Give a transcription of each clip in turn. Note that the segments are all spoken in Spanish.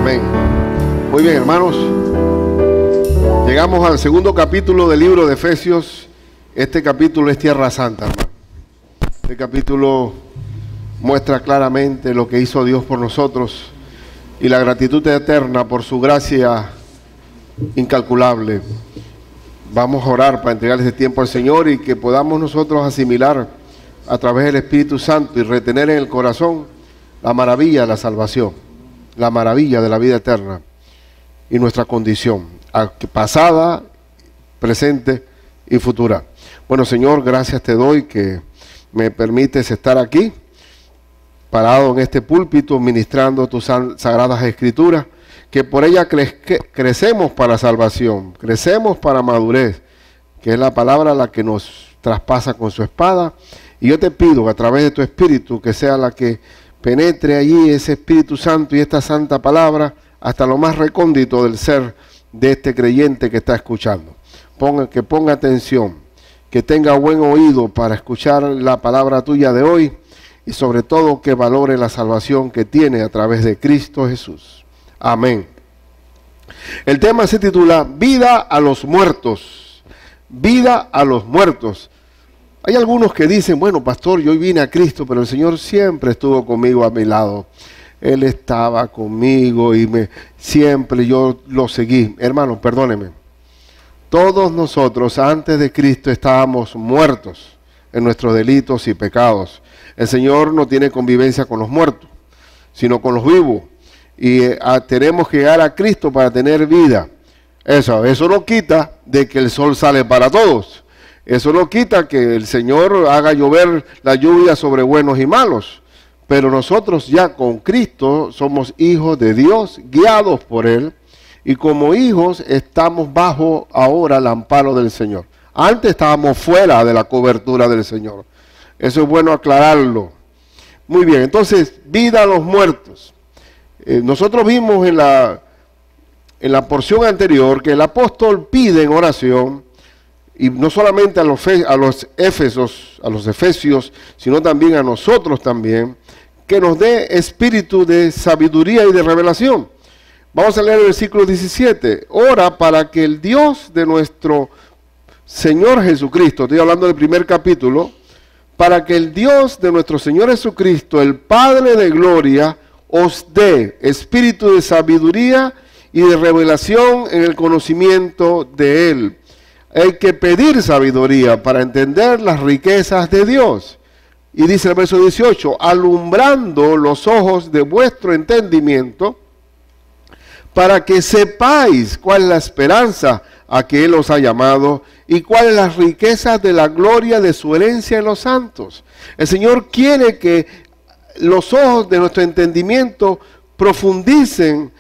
Amén. Muy bien, hermanos. Llegamos al segundo capítulo del libro de Efesios. Este capítulo es Tierra Santa, hermano. Este capítulo muestra claramente lo que hizo Dios por nosotros y la gratitud eterna por su gracia incalculable. Vamos a orar para entregar este tiempo al Señor y que podamos nosotros asimilar a través del Espíritu Santo y retener en el corazón la maravilla de la salvación, la maravilla de la vida eterna y nuestra condición, pasada, presente y futura. Bueno, Señor, gracias te doy que me permites estar aquí, parado en este púlpito, ministrando tus sagradas escrituras, que por ella crecemos para salvación, crecemos para madurez, que es la palabra la que nos traspasa con su espada. Y yo te pido a través de tu Espíritu que sea la que penetre allí ese Espíritu Santo y esta santa palabra hasta lo más recóndito del ser de este creyente que está escuchando. Que ponga atención, que tenga buen oído para escuchar la palabra tuya de hoy y sobre todo que valore la salvación que tiene a través de Cristo Jesús. Amén. El tema se titula Vida a los muertos. Vida a los muertos. Hay algunos que dicen, bueno, pastor, yo vine a Cristo, pero el Señor siempre estuvo conmigo a mi lado. Él estaba conmigo y siempre yo lo seguí. Hermano, perdóneme. Todos nosotros antes de Cristo estábamos muertos en nuestros delitos y pecados. El Señor no tiene convivencia con los muertos, sino con los vivos. Y tenemos que llegar a Cristo para tener vida. Eso no quita de que el sol sale para todos. Eso no quita que el Señor haga llover la lluvia sobre buenos y malos. Pero nosotros ya con Cristo somos hijos de Dios, guiados por Él. Y como hijos estamos bajo ahora el amparo del Señor. Antes estábamos fuera de la cobertura del Señor. Eso es bueno aclararlo. Muy bien, entonces, vida a los muertos. Nosotros vimos en la porción anterior que el apóstol pide en oración, y no solamente a los efesios, sino también a nosotros también, que nos dé espíritu de sabiduría y de revelación. Vamos a leer el versículo 17. Ora para que el Dios de nuestro Señor Jesucristo, estoy hablando del primer capítulo, para que el Dios de nuestro Señor Jesucristo, el Padre de gloria, os dé espíritu de sabiduría y de revelación en el conocimiento de Él. Hay que pedir sabiduría para entender las riquezas de Dios. Y dice el verso 18, alumbrando los ojos de vuestro entendimiento, para que sepáis cuál es la esperanza a que Él os ha llamado y cuáles las riquezas de la gloria de su herencia en los santos. El Señor quiere que los ojos de nuestro entendimiento profundicen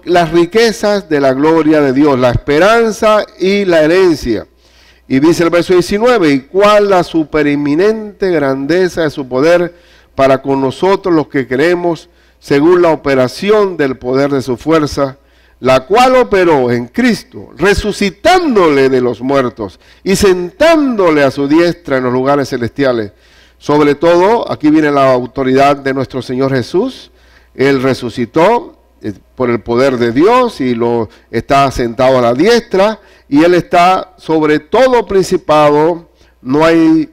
las riquezas de la gloria de Dios, la esperanza y la herencia. Y dice el verso 19, y cuál la supereminente grandeza de su poder para con nosotros los que creemos, según la operación del poder de su fuerza, la cual operó en Cristo, resucitándole de los muertos y sentándole a su diestra en los lugares celestiales. Sobre todo, aquí viene la autoridad de nuestro Señor Jesús. Él resucitó por el poder de Dios y está sentado a la diestra y Él está sobre todo principado. No hay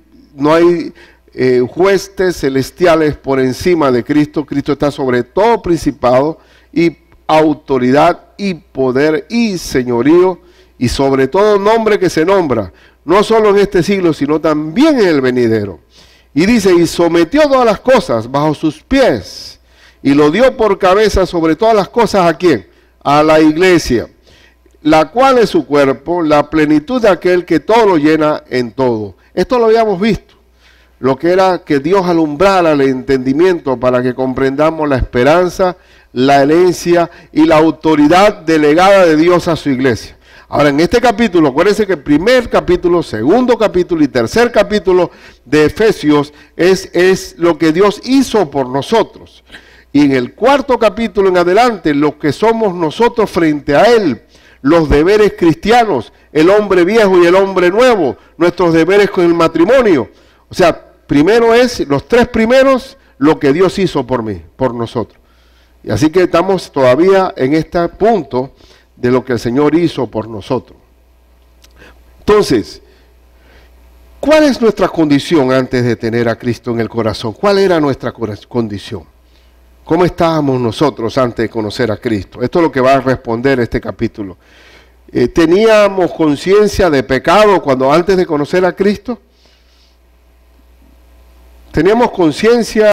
huestes celestiales por encima de Cristo. Cristo está sobre todo principado y autoridad y poder y señorío y sobre todo nombre que se nombra, no solo en este siglo, sino también en el venidero. Y dice, y sometió todas las cosas bajo sus pies, y lo dio por cabeza sobre todas las cosas, ¿a quién? A la iglesia, la cual es su cuerpo, la plenitud de aquel que todo lo llena en todo. Esto lo habíamos visto, lo que era que Dios alumbrara el entendimiento para que comprendamos la esperanza, la herencia y la autoridad delegada de Dios a su iglesia. Ahora, en este capítulo, acuérdense que el primer capítulo, segundo capítulo y tercer capítulo de Efesios es lo que Dios hizo por nosotros. Y en el cuarto capítulo en adelante, lo que somos nosotros frente a Él, los deberes cristianos, el hombre viejo y el hombre nuevo, nuestros deberes con el matrimonio. O sea, primero es, los tres primeros, lo que Dios hizo por mí, por nosotros. Y así que estamos todavía en este punto de lo que el Señor hizo por nosotros. Entonces, ¿cuál es nuestra condición antes de tener a Cristo en el corazón? ¿Cuál era nuestra condición? ¿Cómo estábamos nosotros antes de conocer a Cristo? Esto es lo que va a responder este capítulo. ¿Teníamos conciencia de pecado cuando antes de conocer a Cristo? ¿Teníamos conciencia?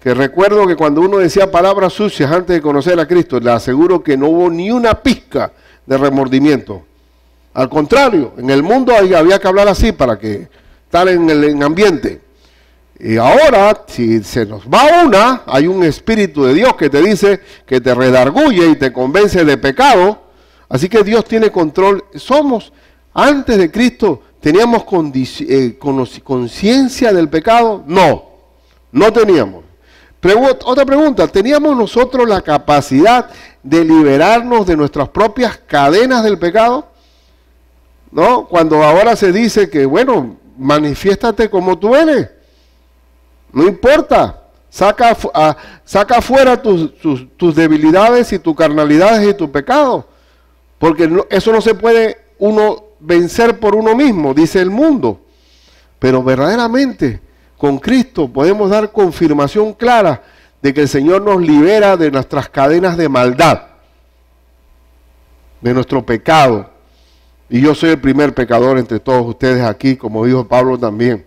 Que recuerdo que cuando uno decía palabras sucias antes de conocer a Cristo, le aseguro que no hubo ni una pizca de remordimiento. Al contrario, en el mundo había que hablar así para que estar en el ambiente. Y ahora, si se nos va una, hay un Espíritu de Dios que te dice, que te redarguye y te convence de pecado. Así que Dios tiene control. Antes de Cristo, ¿teníamos conciencia del pecado? No teníamos. Otra pregunta, ¿teníamos nosotros la capacidad de liberarnos de nuestras propias cadenas del pecado? ¿No? Cuando ahora se dice que, bueno, manifiéstate como tú eres. No importa. Saca afuera tus debilidades y tus carnalidades y tu pecado. Porque eso no se puede uno vencer por uno mismo, dice el mundo. Pero verdaderamente, con Cristo podemos dar confirmación clara de que el Señor nos libera de nuestras cadenas de maldad, de nuestro pecado. Y yo soy el primer pecador entre todos ustedes aquí, como dijo Pablo también.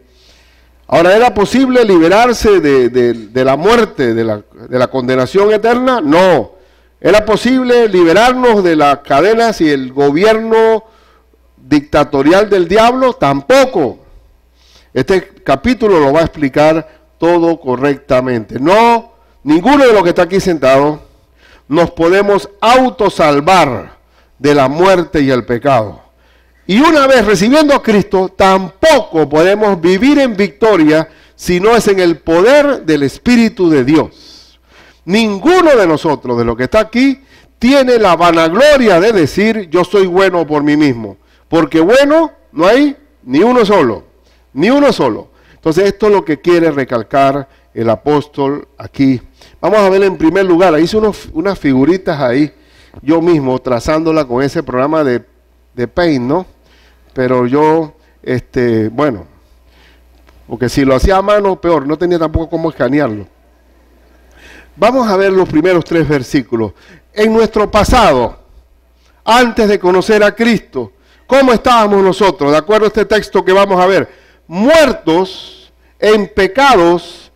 Ahora, ¿era posible liberarse de la muerte, de la condenación eterna? No. ¿Era posible liberarnos de las cadenas y el gobierno dictatorial del diablo? Tampoco. Este capítulo lo va a explicar todo correctamente. No, ninguno de los que está aquí sentado nos podemos autosalvar de la muerte y el pecado. Y una vez recibiendo a Cristo, tampoco podemos vivir en victoria si no es en el poder del Espíritu de Dios. Ninguno de nosotros, de los que está aquí, tiene la vanagloria de decir yo soy bueno por mí mismo. Porque bueno, no hay ni uno solo. Ni uno solo. Entonces esto es lo que quiere recalcar el apóstol aquí. Vamos a ver en primer lugar, hice unas figuritas ahí, yo mismo trazándola con ese programa de Paint, ¿no? Pero yo, bueno, porque si lo hacía a mano, peor, no tenía tampoco cómo escanearlo. Vamos a ver los primeros 3 versículos. En nuestro pasado, antes de conocer a Cristo, ¿cómo estábamos nosotros? De acuerdo a este texto que vamos a ver, muertos en pecados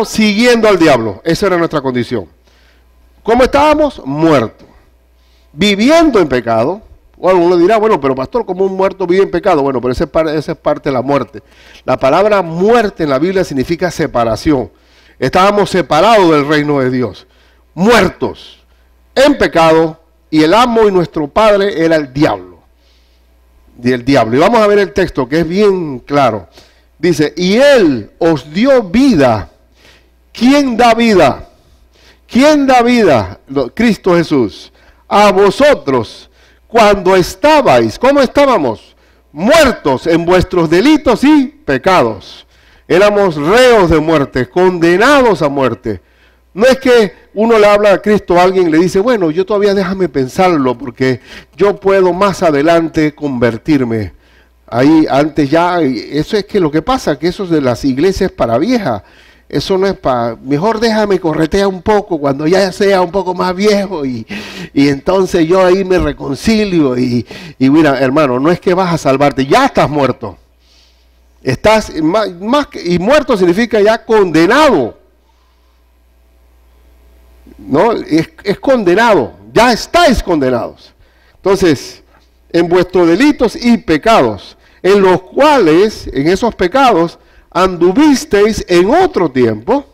siguiendo al diablo. Esa era nuestra condición. ¿Cómo estábamos? Muertos. Viviendo en pecado. O uno dirá, bueno, pero pastor, ¿cómo un muerto vive en pecado? Bueno, pero esa es parte de la muerte. La palabra muerte en la Biblia significa separación. Estábamos separados del reino de Dios. Muertos en pecado, y el amo y nuestro padre era el diablo. Y vamos a ver el texto que es bien claro. Dice, y él os dio vida. ¿Quién da vida? ¿Quién da vida? Cristo Jesús. A vosotros, cuando estabais, ¿cómo estábamos? Muertos en vuestros delitos y pecados. Éramos reos de muerte, condenados a muerte. No es que uno le habla a Cristo a alguien y le dice, bueno, yo todavía déjame pensarlo porque yo puedo más adelante convertirme. Ahí antes ya, eso es que lo que pasa, que eso es de las iglesias para viejas. Eso no es para, mejor déjame corretear un poco cuando ya sea un poco más viejo y entonces yo ahí me reconcilio y mira, hermano, no es que vas a salvarte, ya estás muerto. Estás y muerto significa ya condenado. No, es condenado, ya estáis condenados. Entonces, en vuestros delitos y pecados, en los cuales, en esos pecados, anduvisteis en otro tiempo.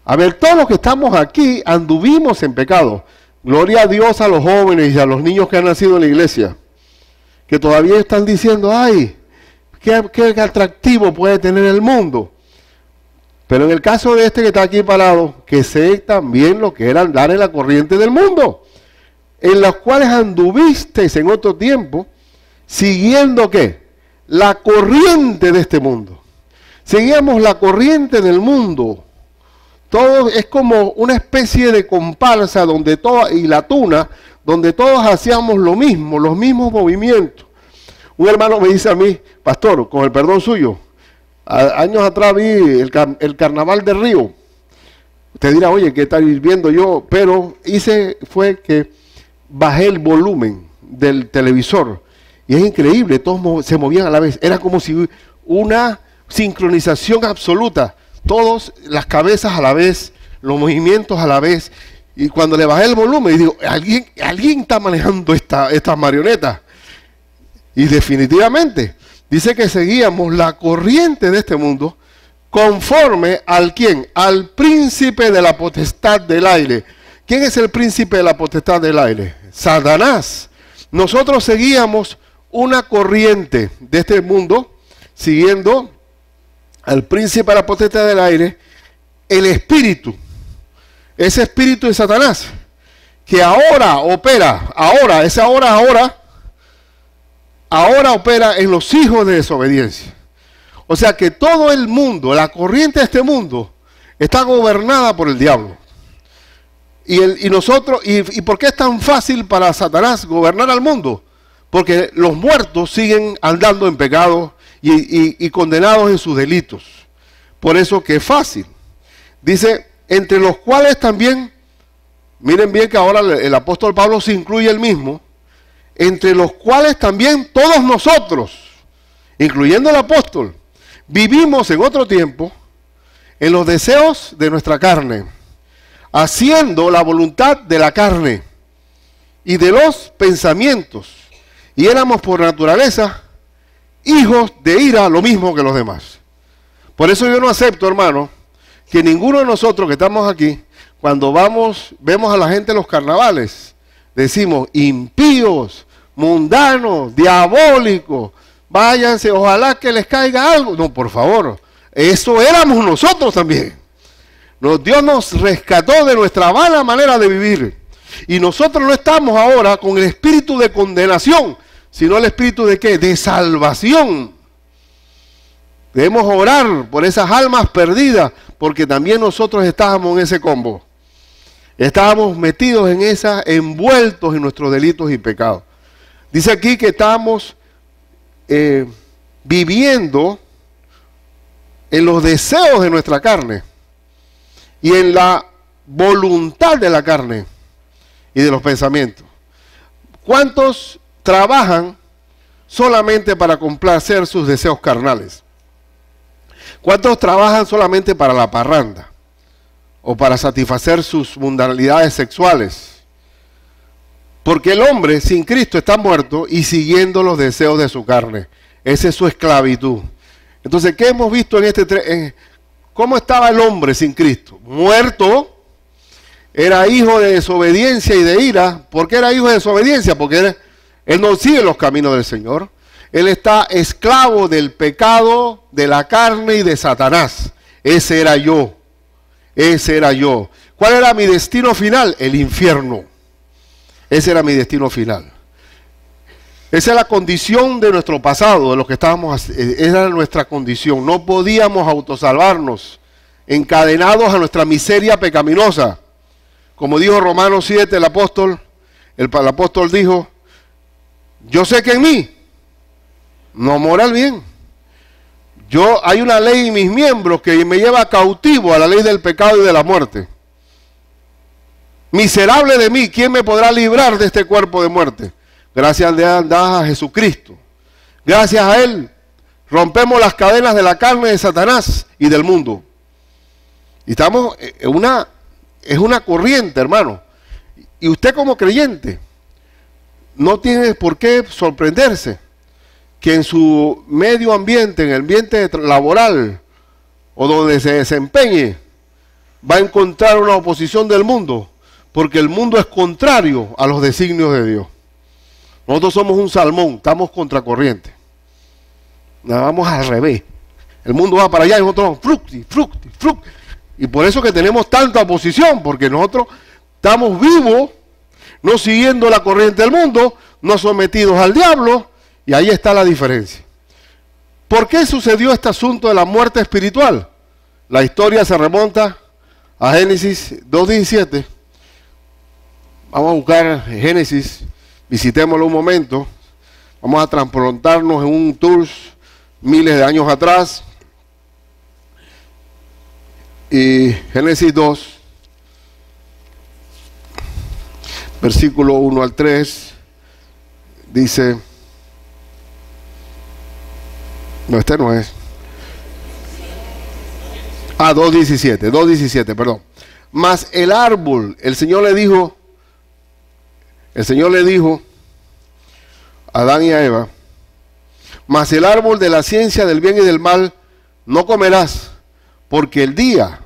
A ver, todos los que estamos aquí anduvimos en pecado. Gloria a Dios a los jóvenes y a los niños que han nacido en la iglesia, que todavía están diciendo, ay, qué atractivo puede tener el mundo. Pero en el caso de este que está aquí parado, que sé también lo que era andar en la corriente del mundo, en los cuales anduvisteis en otro tiempo, siguiendo ¿qué? La corriente de este mundo. Seguíamos la corriente del mundo. todo es como una especie de comparsa donde y la tuna, donde todos hacíamos lo mismo, los mismos movimientos. Un hermano me dice a mí, pastor, con el perdón suyo, años atrás vi el carnaval de Río. Usted dirá, oye, ¿qué tal viendo yo? Pero fue que bajé el volumen del televisor. Y es increíble, todos se movían a la vez. Era como si una sincronización absoluta. Todos, las cabezas a la vez, los movimientos a la vez. Y cuando le bajé el volumen, digo, alguien está manejando estas marionetas. Y definitivamente, dice que seguíamos la corriente de este mundo conforme al ¿quién? Al príncipe de la potestad del aire. ¿Quién es el príncipe de la potestad del aire? Satanás. Nosotros seguíamos una corriente de este mundo, siguiendo al príncipe de la potestad del aire, el espíritu. Ese espíritu de Satanás, que ahora opera, ahora opera en los hijos de desobediencia. O sea que todo el mundo, la corriente de este mundo, está gobernada por el diablo. ¿Y por qué es tan fácil para Satanás gobernar al mundo? Porque los muertos siguen andando en pecado y condenados en sus delitos. Por eso que es fácil. Dice, entre los cuales también, miren bien que ahora el apóstol Pablo se incluye él mismo, entre los cuales también todos nosotros, incluyendo el apóstol, vivimos en otro tiempo en los deseos de nuestra carne, haciendo la voluntad de la carne y de los pensamientos, y éramos por naturaleza hijos de ira, lo mismo que los demás. Por eso yo no acepto, hermano, que ninguno de nosotros que estamos aquí, cuando vemos a la gente en los carnavales, decimos impíos, mundanos, diabólicos, váyanse, ojalá que les caiga algo. No, por favor, eso éramos nosotros también. Dios nos rescató de nuestra mala manera de vivir. Y nosotros no estamos ahora con el espíritu de condenación, sino el espíritu de ¿qué? De salvación. Debemos orar por esas almas perdidas, porque también nosotros estábamos en ese combo. Estábamos metidos envueltos en nuestros delitos y pecados. Dice aquí que estamos viviendo en los deseos de nuestra carne y en la voluntad de la carne y de los pensamientos. ¿Cuántos trabajan solamente para complacer sus deseos carnales? ¿Cuántos trabajan solamente para la parranda o para satisfacer sus mundanalidades sexuales? Porque el hombre sin Cristo está muerto y siguiendo los deseos de su carne. Esa es su esclavitud. Entonces, ¿qué hemos visto cómo estaba el hombre sin Cristo? Muerto, era hijo de desobediencia y de ira. ¿Por qué era hijo de desobediencia? Porque él no sigue los caminos del Señor. Él está esclavo del pecado, de la carne y de Satanás. Ese era yo. Ese era yo. ¿Cuál era mi destino final? El infierno. Ese era mi destino final. Esa es la condición de nuestro pasado, de lo que estábamos, era nuestra condición. No podíamos autosalvarnos, encadenados a nuestra miseria pecaminosa. Como dijo Romanos 7, el apóstol dijo, yo sé que en mí no mora el bien. Hay una ley en mis miembros que me lleva cautivo a la ley del pecado y de la muerte. Miserable de mí, ¿quién me podrá librar de este cuerpo de muerte? Gracias a Jesucristo. Gracias a Él rompemos las cadenas de la carne de Satanás y del mundo. Y estamos es una corriente, hermano. Y usted como creyente no tiene por qué sorprenderse que en su medio ambiente, en el ambiente laboral o donde se desempeñe, va a encontrar una oposición del mundo, porque el mundo es contrario a los designios de Dios. Nosotros somos un salmón, estamos contracorriente. Vamos al revés. El mundo va para allá y nosotros vamos fructi. Y por eso que tenemos tanta oposición, porque nosotros estamos vivos, no siguiendo la corriente del mundo, no sometidos al diablo, y ahí está la diferencia. ¿Por qué sucedió este asunto de la muerte espiritual? La historia se remonta a Génesis 2:17. Vamos a buscar Génesis, visitémoslo un momento. Vamos a transportarnos en un tour miles de años atrás. Y Génesis 2, versículo 1 al 3, dice, no, este no es. 2:17, perdón. Mas el árbol, el Señor le dijo a Adán y a Eva, mas el árbol de la ciencia del bien y del mal no comerás, porque el día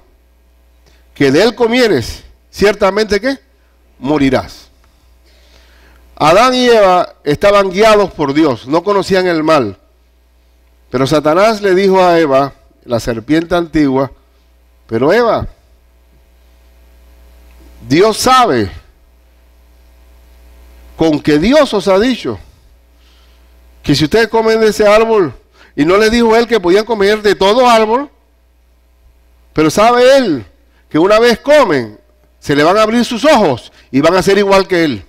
que de él comieres, ciertamente ¿qué? Morirás. Adán y Eva estaban guiados por Dios, no conocían el mal. Pero Satanás le dijo a Eva, la serpiente antigua, pero Eva, Dios sabe con que Dios os ha dicho que si ustedes comen de ese árbol, y no les dijo él que podían comer de todo árbol, pero sabe él que una vez comen, se le van a abrir sus ojos y van a ser igual que él.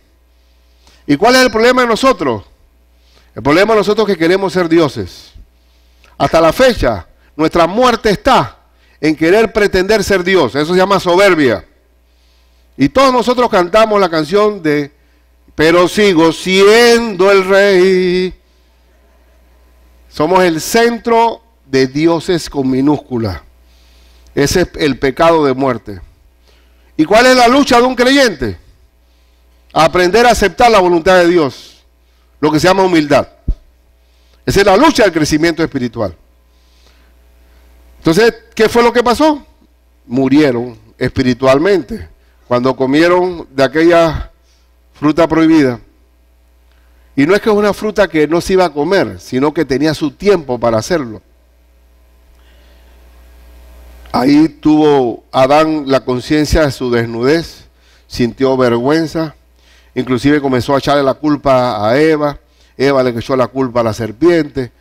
¿Y cuál es el problema de nosotros? El problema de nosotros es que queremos ser dioses. Hasta la fecha, nuestra muerte está en querer pretender ser Dios. Eso se llama soberbia. Y todos nosotros cantamos la canción de pero sigo siendo el rey. Somos el centro de dioses con minúscula. Ese es el pecado de muerte. ¿Y cuál es la lucha de un creyente? Aprender a aceptar la voluntad de Dios, lo que se llama humildad. Esa es la lucha del crecimiento espiritual. Entonces, ¿qué fue lo que pasó? Murieron espiritualmente cuando comieron de aquella fruta prohibida. Y no es que es una fruta que no se iba a comer, sino que tenía su tiempo para hacerlo. Ahí tuvo Adán la conciencia de su desnudez, sintió vergüenza, inclusive comenzó a echarle la culpa a Eva, Eva le echó la culpa a la serpiente,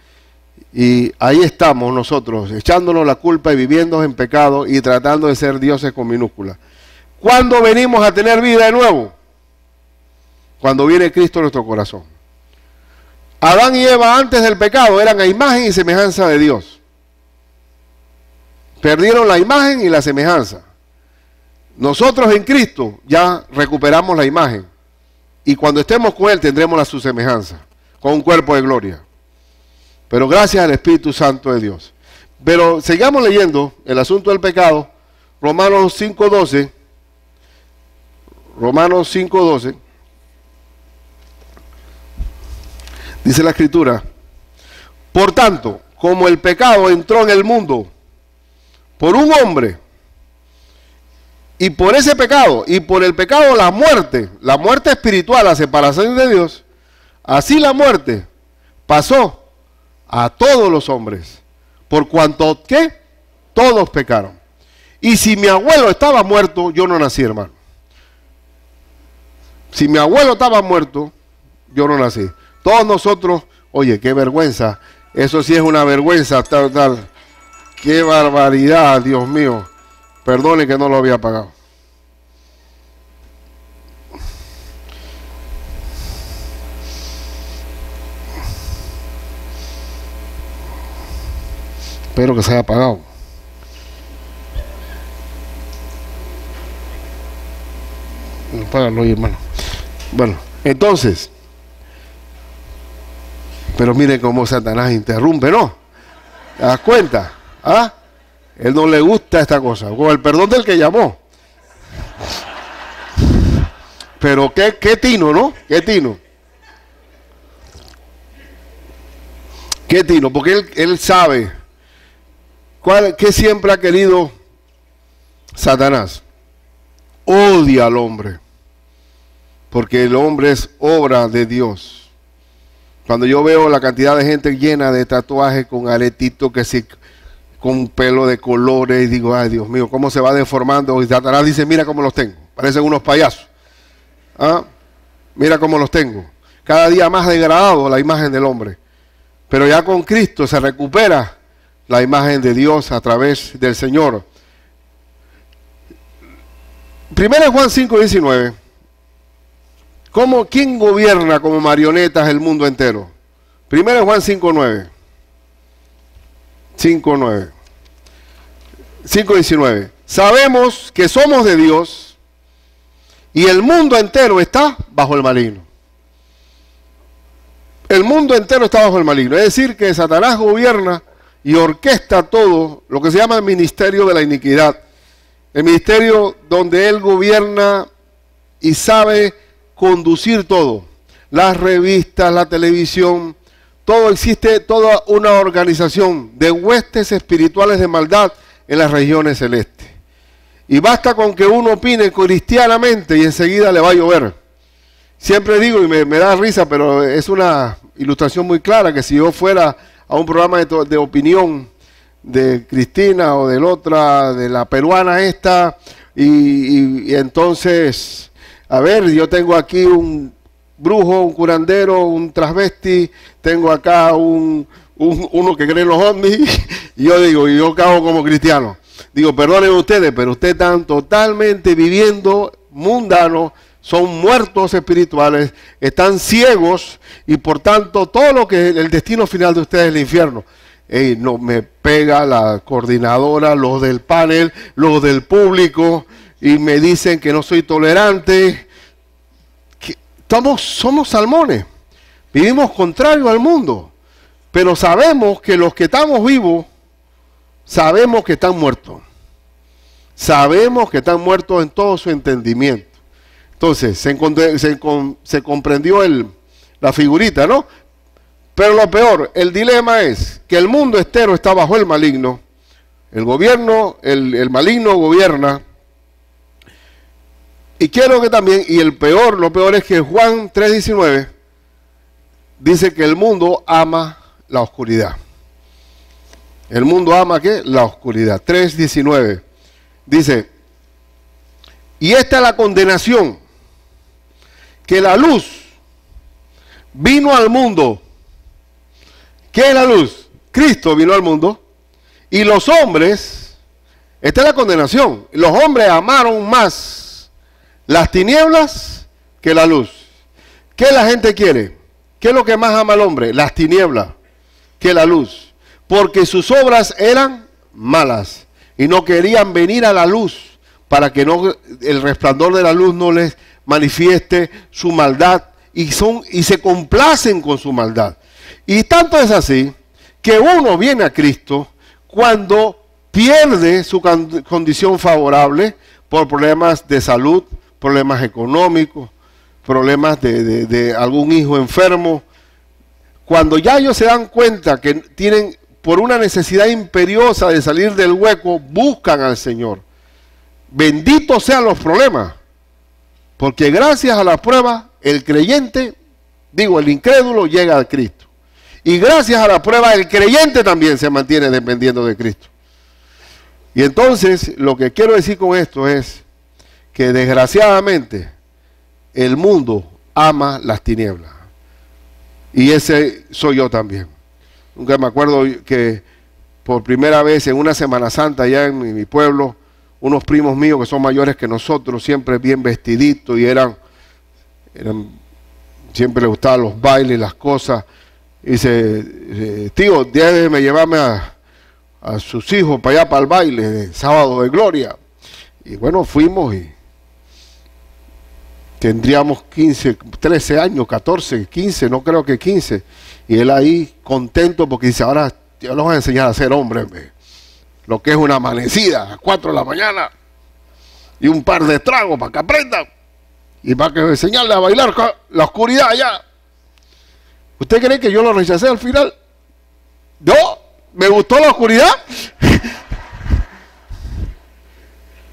y ahí estamos nosotros, echándonos la culpa y viviendo en pecado y tratando de ser dioses con minúscula. ¿Cuándo venimos a tener vida de nuevo? Cuando viene Cristo en nuestro corazón. Adán y Eva antes del pecado eran a imagen y semejanza de Dios. Perdieron la imagen y la semejanza. Nosotros en Cristo ya recuperamos la imagen. Y cuando estemos con Él tendremos la su semejanza, con un cuerpo de gloria. Pero gracias al Espíritu Santo de Dios. Pero sigamos leyendo el asunto del pecado. Romanos 5:12. Romanos 5:12. Dice la Escritura, por tanto, como el pecado entró en el mundo por un hombre, y por ese pecado, y por el pecado la muerte espiritual, la separación de Dios, así la muerte pasó a todos los hombres, por cuanto que todos pecaron. Y si mi abuelo estaba muerto, yo no nací, hermano. Si mi abuelo estaba muerto, yo no nací. Todos nosotros, oye, qué vergüenza, eso sí es una vergüenza, tal. Qué barbaridad, Dios mío. Perdone que no lo había pagado. Espero que se haya pagado. Págalo ahí, hermano. Bueno, entonces, pero miren cómo Satanás interrumpe, ¿no? ¿Te das cuenta? ¿Ah? Él no le gusta esta cosa, con el perdón del que llamó. Pero qué tino, ¿no? Qué tino. Qué tino, porque él sabe qué siempre ha querido Satanás. Odia al hombre, porque el hombre es obra de Dios. Cuando yo veo la cantidad de gente llena de tatuajes con aretitos, que sí, con pelo de colores, y digo, ay Dios mío, cómo se va deformando. Y Satanás dice, mira cómo los tengo, parecen unos payasos. ¿Ah? Mira cómo los tengo. Cada día más degradado la imagen del hombre. Pero ya con Cristo se recupera la imagen de Dios a través del Señor. Primera Juan 5:19. ¿Quién gobierna como marionetas el mundo entero? Primera Juan 5:9. 5:19. Sabemos que somos de Dios y el mundo entero está bajo el maligno. El mundo entero está bajo el maligno. Es decir, que Satanás gobierna y orquesta todo lo que se llama el ministerio de la iniquidad. El ministerio donde él gobierna y sabe conducir todo. Las revistas, la televisión, todo existe, toda una organización de huestes espirituales de maldad en las regiones celestes. Y basta con que uno opine cristianamente y enseguida le va a llover. Siempre digo, y me da risa, pero es una ilustración muy clara, que si yo fuera a un programa de opinión de Cristina o de la otra, de la peruana esta, y entonces, a ver, yo tengo aquí un brujo, un curandero, un transvesti, tengo acá uno que cree en los ovnis, y yo digo, y yo cago como cristiano. Digo, perdonen ustedes, pero ustedes están totalmente viviendo mundanos, son muertos espirituales, están ciegos, y por tanto todo lo que el destino final de ustedes es el infierno. No me pega la coordinadora, los del panel, los del público, y me dicen que no soy tolerante. Somos salmones, vivimos contrario al mundo, pero sabemos que los que estamos vivos, sabemos que están muertos. Sabemos que están muertos en todo su entendimiento. Entonces, se comprendió la figurita, ¿no? Pero lo peor, el dilema es que el mundo entero está bajo el maligno. El gobierno, el maligno gobierna. Y quiero que también, lo peor es que Juan 3:19 dice que el mundo ama la oscuridad. El mundo ama ¿qué? La oscuridad. 3:19 dice, y esta es la condenación, que la luz vino al mundo. ¿Qué es la luz? Cristo vino al mundo, y los hombres, esta es la condenación, los hombres amaron más las tinieblas que la luz. ¿Qué la gente quiere? ¿Qué es lo que más ama al hombre? Las tinieblas que la luz, porque sus obras eran malas y no querían venir a la luz para que el resplandor de la luz no les manifieste su maldad, y se complacen con su maldad. Y tanto es así que uno viene a Cristo cuando pierde su condición favorable por problemas de salud, problemas económicos, problemas de algún hijo enfermo. Cuando ya ellos se dan cuenta que tienen, por una necesidad imperiosa de salir del hueco, buscan al Señor. Benditos sean los problemas, porque gracias a la prueba, el creyente, el incrédulo llega a Cristo. Y gracias a la prueba, el creyente también se mantiene dependiendo de Cristo. Y entonces, lo que quiero decir con esto es que desgraciadamente el mundo ama las tinieblas. Y ese soy yo también. Nunca me acuerdo que por primera vez en una Semana Santa allá en mi pueblo, unos primos míos que son mayores que nosotros, siempre bien vestiditos, y siempre les gustaban los bailes, las cosas. Y dice, tío, déjeme llevarme a sus hijos para allá, para el baile de Sábado de Gloria. Y bueno, fuimos y tendríamos 15, 13 años, 14, 15, no creo que 15. Y él ahí contento porque dice, ahora yo los voy a enseñar a ser hombres, lo que es una amanecida a 4 de la mañana y un par de tragos para que aprendan y para que enseñarle a bailar con la oscuridad allá. ¿Usted cree que yo lo rechacé al final? ¿Yo? ¿Me gustó la oscuridad?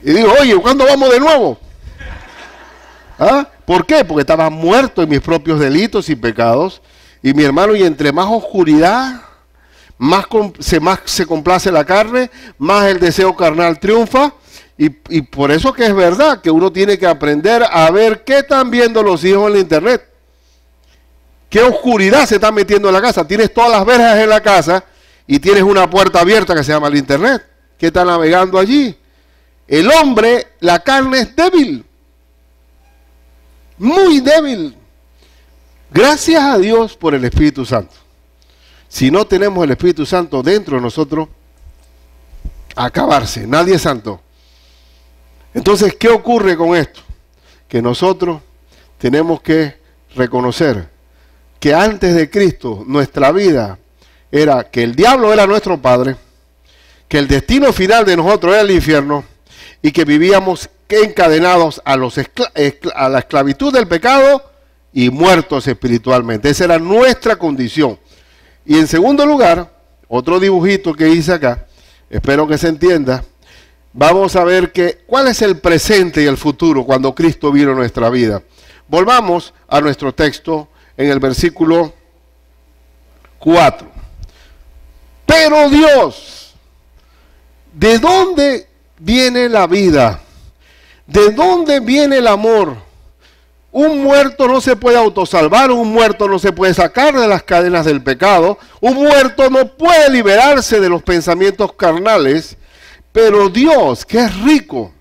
Y digo, oye, ¿cuándo vamos de nuevo? ¿Ah? ¿Por qué? Porque estaba muerto en mis propios delitos y pecados. Y mi hermano, y entre más oscuridad, más se complace la carne, más el deseo carnal triunfa. Y por eso que es verdad que uno tiene que aprender a ver qué están viendo los hijos en la internet. ¿Qué oscuridad se está metiendo en la casa? Tienes todas las verjas en la casa y tienes una puerta abierta que se llama el internet. ¿Qué está navegando allí? el hombre, la carne es débil, muy débil. Gracias a Dios por el Espíritu Santo. Si no tenemos el Espíritu Santo dentro de nosotros, acabarse, nadie es santo. Entonces, ¿qué ocurre con esto? Que nosotros tenemos que reconocer que antes de Cristo nuestra vida era que el diablo era nuestro padre, que el destino final de nosotros era el infierno y que vivíamos encadenados a la esclavitud del pecado y muertos espiritualmente. Esa era nuestra condición. Y en segundo lugar, otro dibujito que hice acá, espero que se entienda, vamos a ver cuál es el presente y el futuro cuando Cristo vino a nuestra vida. Volvamos a nuestro texto en el versículo 4. Pero Dios, ¿de dónde viene la vida? ¿De dónde viene el amor? Un muerto no se puede autosalvar, un muerto no se puede sacar de las cadenas del pecado, un muerto no puede liberarse de los pensamientos carnales, pero Dios, que es rico,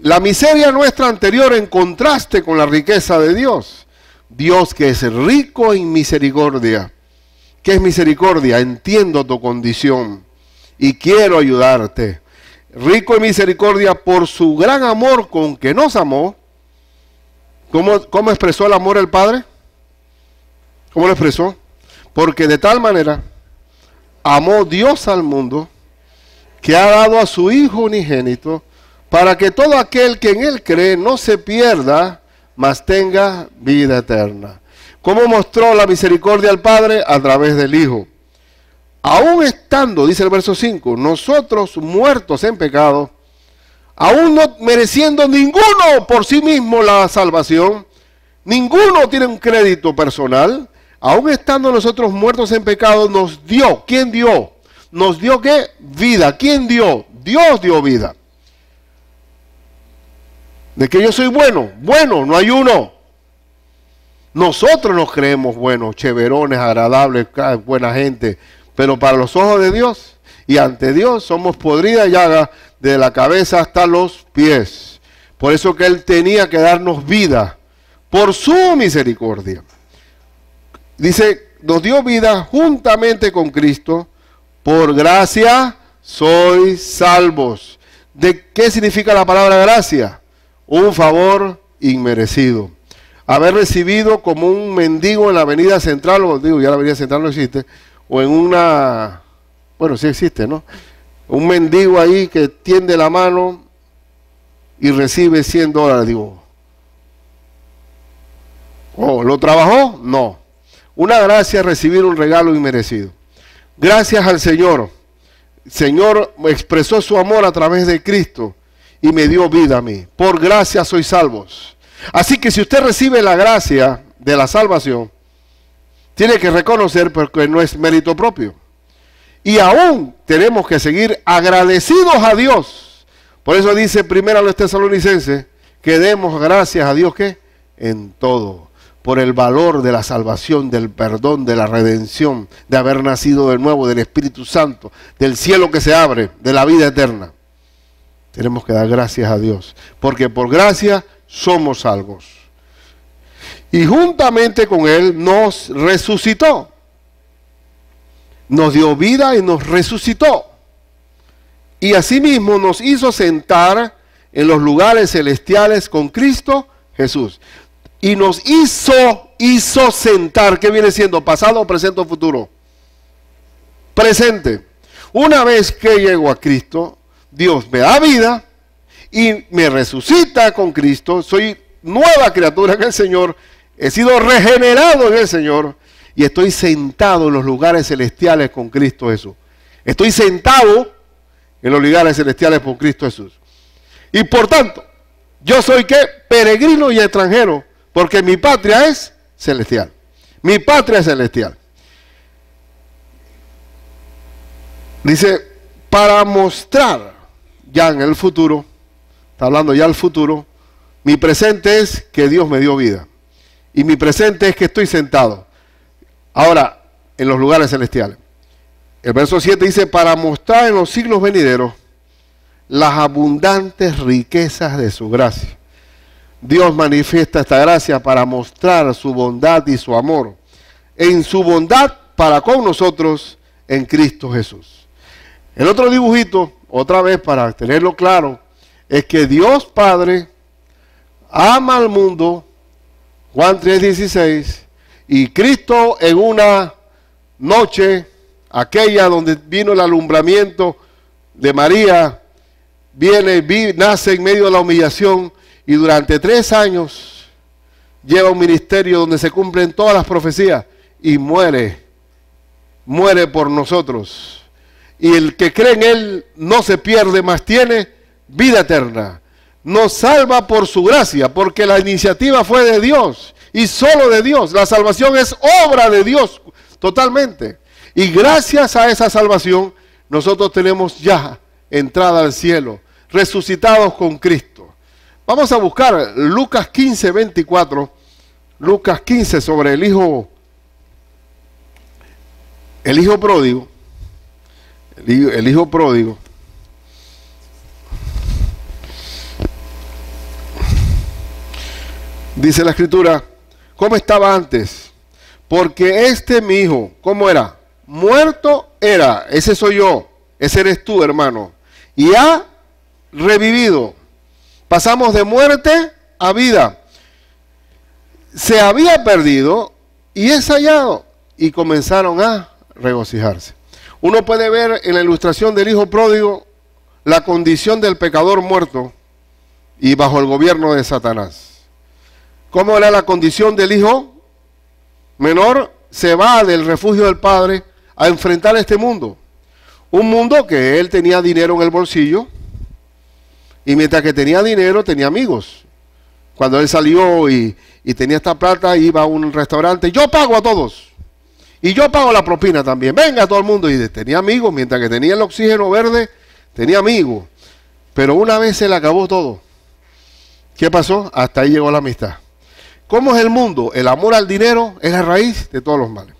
la miseria nuestra anterior en contraste con la riqueza de Dios, Dios que es rico en misericordia. ¿Qué es misericordia? Entiendo tu condición y quiero ayudarte. Rico en misericordia por su gran amor con que nos amó. ¿Cómo expresó el amor el Padre? ¿Cómo lo expresó? Porque de tal manera amó Dios al mundo que ha dado a su Hijo unigénito para que todo aquel que en Él cree no se pierda, mas tenga vida eterna. ¿Cómo mostró la misericordia al Padre? A través del Hijo. Aún estando, dice el verso 5, nosotros muertos en pecado, aún no mereciendo ninguno por sí mismo la salvación, ninguno tiene un crédito personal, aún estando nosotros muertos en pecado, nos dio. ¿Quién dio? ¿Nos dio qué? Vida. ¿Quién dio? Dios dio vida. ¿De que yo soy bueno? Bueno, no hay uno. Nosotros nos creemos buenos, chéverones, agradables, buena gente, pero para los ojos de Dios y ante Dios somos podrida llaga de la cabeza hasta los pies. Por eso que Él tenía que darnos vida por su misericordia. Dice, nos dio vida juntamente con Cristo, por gracia sois salvos. ¿De qué significa la palabra gracia? Un favor inmerecido. Haber recibido como un mendigo en la avenida central, o digo, ya la avenida central no existe, o en una, bueno, sí existe, ¿no? Un mendigo ahí que tiende la mano y recibe $100. Digo, ¿oh, lo trabajó? No. Una gracia es recibir un regalo inmerecido. Gracias al Señor. El Señor expresó su amor a través de Cristo y me dio vida a mí. Por gracia sois salvos. Así que si usted recibe la gracia de la salvación, tiene que reconocer porque no es mérito propio. Y aún tenemos que seguir agradecidos a Dios. Por eso dice primero a los tesalonicenses que demos gracias a Dios ¿qué? En todo. Por el valor de la salvación, del perdón, de la redención, de haber nacido de nuevo, del Espíritu Santo, del cielo que se abre, de la vida eterna. Tenemos que dar gracias a Dios. Porque por gracia somos salvos. Y juntamente con Él nos resucitó. Nos dio vida y nos resucitó. Y asimismo nos hizo sentar en los lugares celestiales con Cristo Jesús. Y nos hizo sentar. ¿Qué viene siendo? ¿Pasado, presente o futuro? Presente. Una vez que llego a Cristo, Dios me da vida y me resucita con Cristo. Soy nueva criatura en el Señor. He sido regenerado en el Señor. Y estoy sentado en los lugares celestiales con Cristo Jesús. Estoy sentado en los lugares celestiales con Cristo Jesús. Y por tanto, yo soy ¿qué? Peregrino y extranjero. Porque mi patria es celestial. Mi patria es celestial. Dice, para mostrar ya en el futuro, está hablando ya del futuro, mi presente es que Dios me dio vida. Y mi presente es que estoy sentado. Ahora, en los lugares celestiales. El verso 7 dice, para mostrar en los siglos venideros las abundantes riquezas de su gracia. Dios manifiesta esta gracia para mostrar su bondad y su amor en su bondad para con nosotros en Cristo Jesús. El otro dibujito, otra vez para tenerlo claro, es que Dios Padre ama al mundo, Juan 3:16, y Cristo en una noche, aquella donde vino el alumbramiento de María, nace en medio de la humillación y durante 3 años lleva un ministerio donde se cumplen todas las profecías y muere por nosotros. Y el que cree en Él no se pierde, mas tiene vida eterna. Nos salva por su gracia, porque la iniciativa fue de Dios y solo de Dios. La salvación es obra de Dios totalmente. Y gracias a esa salvación, nosotros tenemos ya entrada al cielo, resucitados con Cristo. Vamos a buscar Lucas 15:24, Lucas 15 sobre el hijo pródigo. El hijo pródigo. Dice la escritura, ¿cómo estaba antes? Porque mi hijo, ¿cómo era? Muerto era, ese soy yo, ese eres tú, hermano, y ha revivido. Pasamos de muerte a vida. Se había perdido y es hallado. Y comenzaron a regocijarse. Uno puede ver en la ilustración del hijo pródigo la condición del pecador muerto y bajo el gobierno de Satanás. ¿Cómo era la condición del hijo menor? Se va del refugio del padre a enfrentar este mundo. Un mundo que él tenía dinero en el bolsillo y mientras que tenía dinero tenía amigos. Cuando él salió y tenía esta plata, iba a un restaurante, yo pago a todos. Y yo pago la propina también. Venga todo el mundo. Y tenía amigos, mientras que tenía el oxígeno verde, tenía amigos. Pero una vez se le acabó todo. ¿Qué pasó? Hasta ahí llegó la amistad. ¿Cómo es el mundo? El amor al dinero es la raíz de todos los males.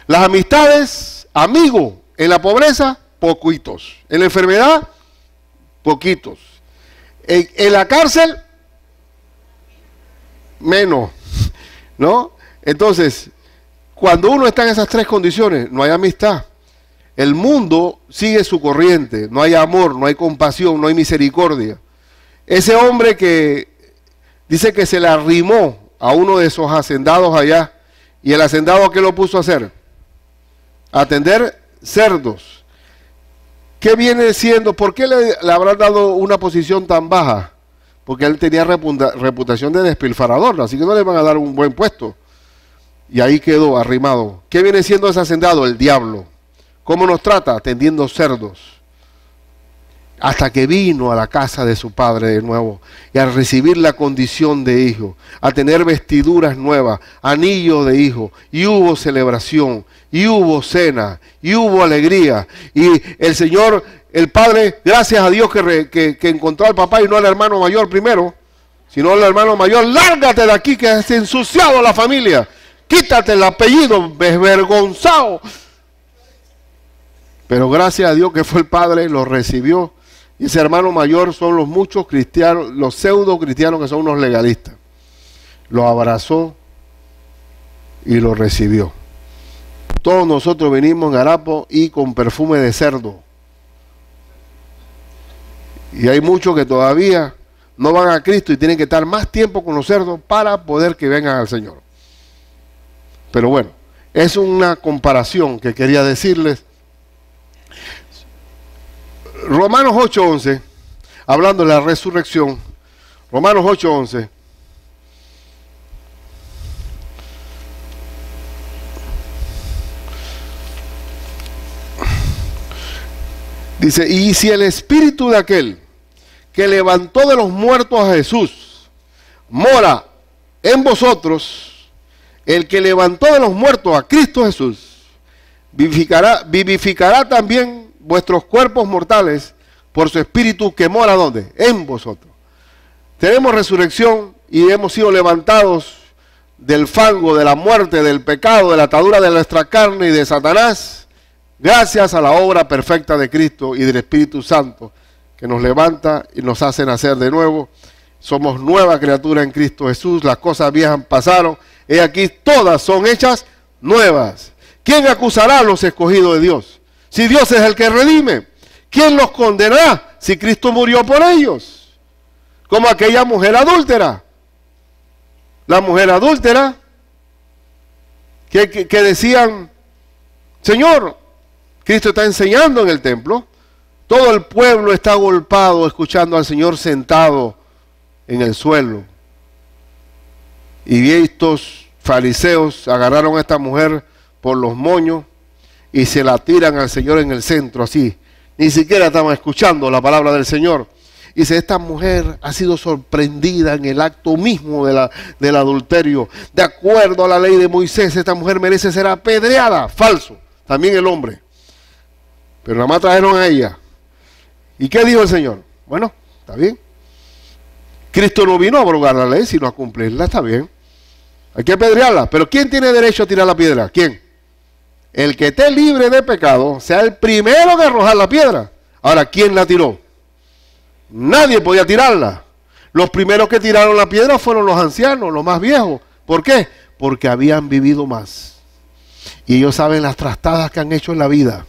Las amistades, amigos, en la pobreza, poquitos. En la enfermedad, poquitos. En la cárcel, menos. ¿No? Entonces, cuando uno está en esas 3 condiciones, no hay amistad. El mundo sigue su corriente, no hay amor, no hay compasión, no hay misericordia. Ese hombre que dice que se le arrimó a uno de esos hacendados allá, y el hacendado, ¿qué lo puso a hacer? Atender cerdos. ¿Qué viene siendo? ¿Por qué le habrán dado una posición tan baja? Porque él tenía reputación de despilfarrador, así que no le van a dar un buen puesto. Y ahí quedó arrimado. ¿Qué viene siendo ese hacendado? El diablo. ¿Cómo nos trata? Atendiendo cerdos. Hasta que vino a la casa de su padre de nuevo y a recibir la condición de hijo, a tener vestiduras nuevas, anillo de hijo, y hubo celebración, y hubo cena, y hubo alegría. Y el Señor, el Padre, gracias a Dios que encontró al papá y no al hermano mayor primero, sino al hermano mayor, lárgate de aquí que has ensuciado a la familia. Quítate el apellido, desvergonzado. Pero gracias a Dios que fue el Padre, lo recibió. Y ese hermano mayor son los muchos cristianos, los pseudo cristianos que son unos legalistas. Lo abrazó y lo recibió. Todos nosotros venimos en harapo y con perfume de cerdo. Y hay muchos que todavía no van a Cristo y tienen que estar más tiempo con los cerdos para poder que vengan al Señor. Pero bueno, es una comparación que quería decirles. Romanos 8:11, hablando de la resurrección, Romanos 8:11, dice, y si el espíritu de aquel que levantó de los muertos a Jesús mora en vosotros, el que levantó de los muertos a Cristo Jesús, vivificará también vuestros cuerpos mortales por su espíritu que mora ¿dónde? En vosotros. Tenemos resurrección y hemos sido levantados del fango, de la muerte, del pecado, de la atadura de nuestra carne y de Satanás, gracias a la obra perfecta de Cristo y del Espíritu Santo que nos levanta y nos hace nacer de nuevo. Somos nueva criatura en Cristo Jesús. Las cosas viejas pasaron. He aquí, todas son hechas nuevas. ¿Quién acusará a los escogidos de Dios? Si Dios es el que redime. ¿Quién los condenará si Cristo murió por ellos? Como aquella mujer adúltera. La mujer adúltera que decían, Señor, Cristo está enseñando en el templo. Todo el pueblo está agolpado escuchando al Señor sentado en el suelo. Y estos fariseos agarraron a esta mujer por los moños y se la tiran al Señor en el centro, así. Ni siquiera estaban escuchando la palabra del Señor. Dice, esta mujer ha sido sorprendida en el acto mismo del adulterio. De acuerdo a la ley de Moisés, esta mujer merece ser apedreada. Falso. También el hombre. Pero nada más trajeron a ella. ¿Y qué dijo el Señor? Bueno, está bien. Cristo no vino a abrogar la ley, sino a cumplirla, está bien. Hay que apedrearla. Pero ¿quién tiene derecho a tirar la piedra? ¿Quién? El que esté libre de pecado, sea el primero que arrojar la piedra. Ahora, ¿quién la tiró? Nadie podía tirarla. Los primeros que tiraron la piedra fueron los ancianos, los más viejos. ¿Por qué? Porque habían vivido más. Y ellos saben las trastadas que han hecho en la vida.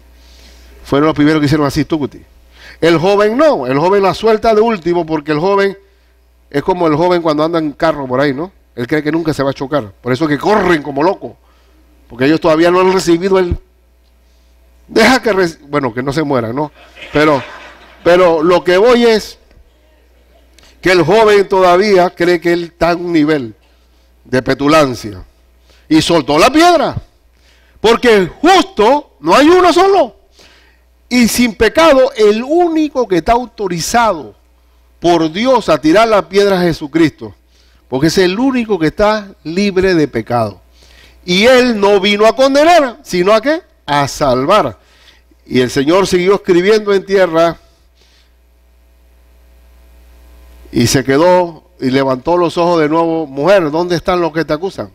Fueron los primeros que hicieron así, tucuti. El joven no, el joven la suelta de último porque el joven es como el joven cuando anda en carro por ahí, ¿no? Él cree que nunca se va a chocar. Por eso que corren como locos. Porque ellos todavía no han recibido el... Deja que... Bueno, que no se mueran, ¿no? Pero lo que voy es que el joven todavía cree que él está en un nivel de petulancia. Y soltó la piedra. Porque justo no hay uno solo. Y sin pecado, el único que está autorizado por Dios a tirar la piedra es Jesucristo. Porque es el único que está libre de pecado. Y Él no vino a condenar, sino a ¿qué? A salvar. Y el Señor siguió escribiendo en tierra. Y se quedó y levantó los ojos de nuevo. Mujer, ¿dónde están los que te acusan?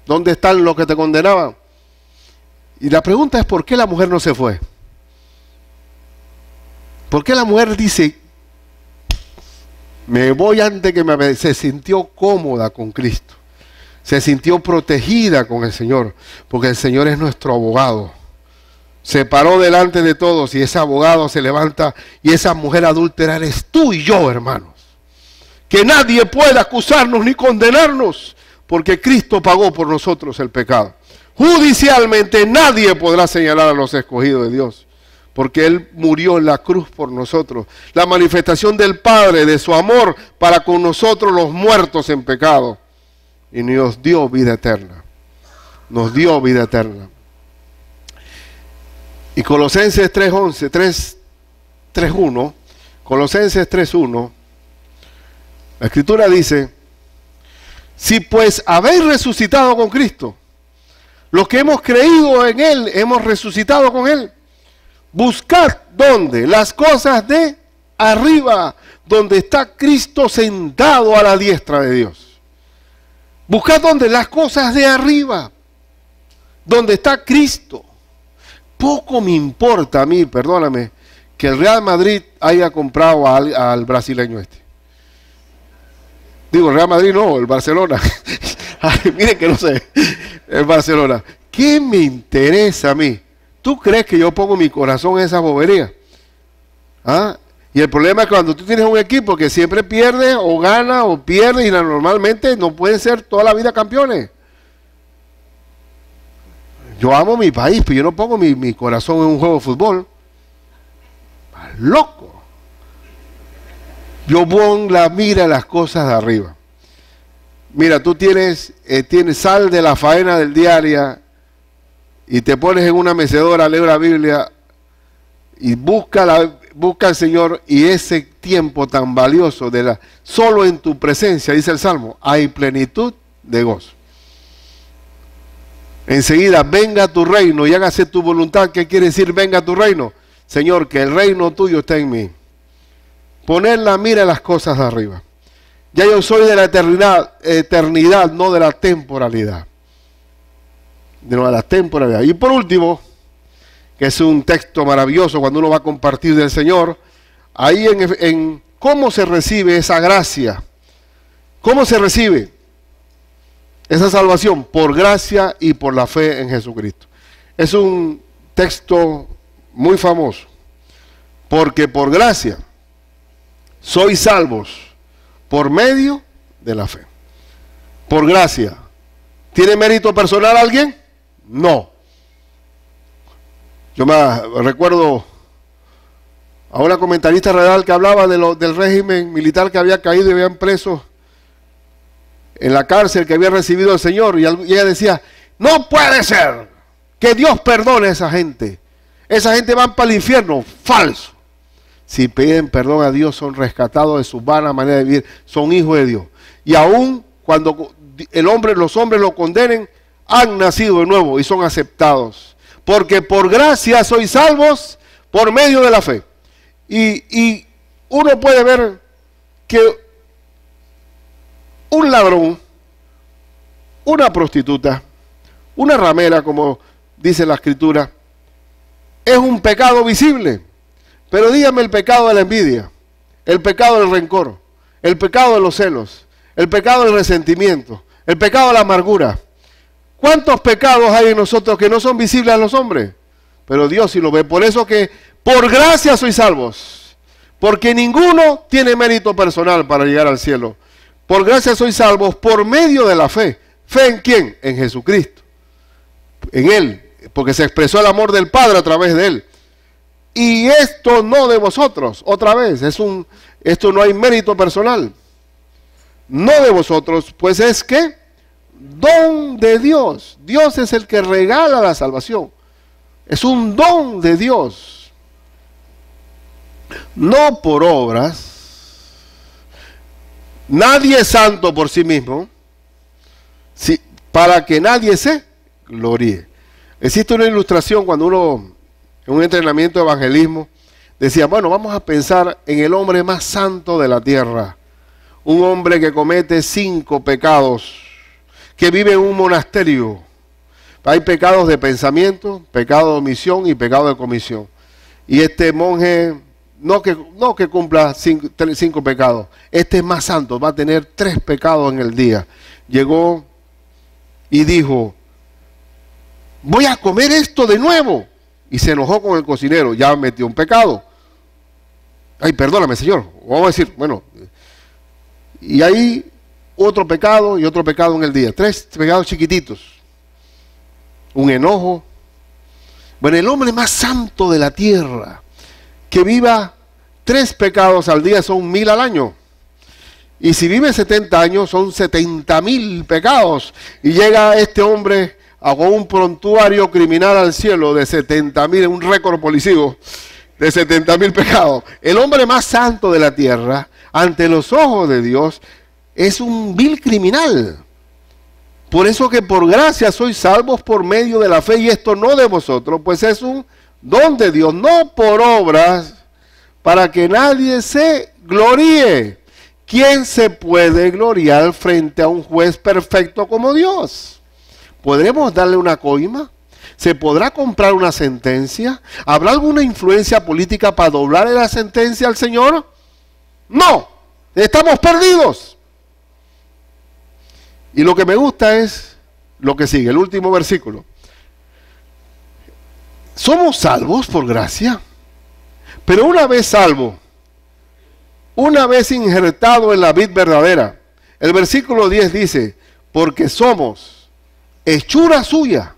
¿Dónde están los que te condenaban? Y la pregunta es, ¿por qué la mujer no se fue? ¿Por qué la mujer dice, me voy antes que me... Se sintió cómoda con Cristo. Se sintió protegida con el Señor, porque el Señor es nuestro abogado. Se paró delante de todos y ese abogado se levanta y esa mujer adúltera eres tú y yo, hermanos. Que nadie pueda acusarnos ni condenarnos, porque Cristo pagó por nosotros el pecado. Judicialmente nadie podrá señalar a los escogidos de Dios, porque Él murió en la cruz por nosotros. La manifestación del Padre, de su amor para con nosotros los muertos en pecado. Y nos dio vida eterna. Nos dio vida eterna. Y Colosenses 3.1, Colosenses 3.1, la Escritura dice, si pues habéis resucitado con Cristo, los que hemos creído en Él, hemos resucitado con Él. Buscad, ¿dónde? Las cosas de arriba, donde está Cristo sentado a la diestra de Dios. Buscad donde las cosas de arriba, donde está Cristo. Poco me importa a mí, perdóname, que el Real Madrid haya comprado al brasileño este. Digo, el Real Madrid no, el Barcelona. Ay, miren que no sé, el Barcelona. ¿Qué me interesa a mí? ¿Tú crees que yo pongo mi corazón en esa bobería? ¿Ah? Y el problema es que cuando tú tienes un equipo que siempre pierde o gana o pierde y normalmente no pueden ser toda la vida campeones. Yo amo mi país, pero yo no pongo mi corazón en un juego de fútbol. Loco. Yo pongo la mira a las cosas de arriba. Mira, tú tienes sal de la faena del diario y te pones en una mecedora, lee la Biblia y busca al Señor, y ese tiempo tan valioso solo en tu presencia, dice el Salmo, hay plenitud de gozo. Enseguida, venga tu reino y hágase tu voluntad. ¿Qué quiere decir venga tu reino? Señor, que el reino tuyo esté en mí. Poner la mira en las cosas de arriba. Ya yo soy de la eternidad, no de la temporalidad. De la temporalidad. Y por último, que es un texto maravilloso cuando uno va a compartir del Señor, ahí en cómo se recibe esa gracia. ¿Cómo se recibe esa salvación? Por gracia y por la fe en Jesucristo. Es un texto muy famoso. Porque por gracia sois salvos por medio de la fe. Por gracia. ¿Tiene mérito personal alguien? No. Yo me recuerdo a una comentarista radial que hablaba del régimen militar que había caído y habían presos en la cárcel que había recibido el Señor. Y ella decía, no puede ser que Dios perdone a esa gente. Esa gente va para el infierno. Falso. Si piden perdón a Dios, son rescatados de su vana manera de vivir. Son hijos de Dios. Y aún cuando los hombres lo condenen, han nacido de nuevo y son aceptados. Porque por gracia sois salvos por medio de la fe. Y uno puede ver que un ladrón, una prostituta, una ramera, como dice la Escritura, es un pecado visible. Pero dígame el pecado de la envidia, el pecado del rencor, el pecado de los celos, el pecado del resentimiento, el pecado de la amargura. ¿Cuántos pecados hay en nosotros que no son visibles a los hombres? Pero Dios sí lo ve. Por eso que por gracia sois salvos. Porque ninguno tiene mérito personal para llegar al cielo. Por gracia sois salvos por medio de la fe. ¿Fe en quién? En Jesucristo. En Él. Porque se expresó el amor del Padre a través de Él. Y esto no de vosotros. Otra vez, esto no hay mérito personal. No de vosotros, pues es que don de Dios. Dios es el que regala la salvación. Es un don de Dios. No por obras. Nadie es santo por sí mismo. Para que nadie se gloríe. Existe una ilustración cuando uno, en un entrenamiento de evangelismo, decía, bueno, vamos a pensar en el hombre más santo de la tierra. Un hombre que comete 5 pecados, que vive en un monasterio. Hay pecados de pensamiento, pecado de omisión y pecado de comisión. Y este monje, no que cumpla 5 pecados, este es más santo, va a tener 3 pecados en el día. Llegó y dijo, voy a comer esto de nuevo. Y se enojó con el cocinero, ya metió un pecado. Ay, perdóname, Señor. Vamos a decir, bueno, y ahí otro pecado y otro pecado en el día. 3 pecados chiquititos. Un enojo. Bueno, el hombre más santo de la tierra, que viva 3 pecados al día, son 1000 al año. Y si vive 70 años, son 70,000 pecados. Y llega este hombre con un prontuario criminal al cielo de 70,000, un récord policivo de 70,000 pecados. El hombre más santo de la tierra, ante los ojos de Dios, es un vil criminal. Por eso que por gracia sois salvos por medio de la fe, y esto no de vosotros, pues es un don de Dios, no por obras, para que nadie se gloríe. ¿Quién se puede gloriar frente a un juez perfecto como Dios? ¿Podremos darle una coima? ¿Se podrá comprar una sentencia? ¿Habrá alguna influencia política para doblar la sentencia al Señor? No, estamos perdidos. Y lo que me gusta es lo que sigue, el último versículo. Somos salvos por gracia, pero una vez salvo, una vez injertado en la vid verdadera, el versículo 10 dice, porque somos hechura suya.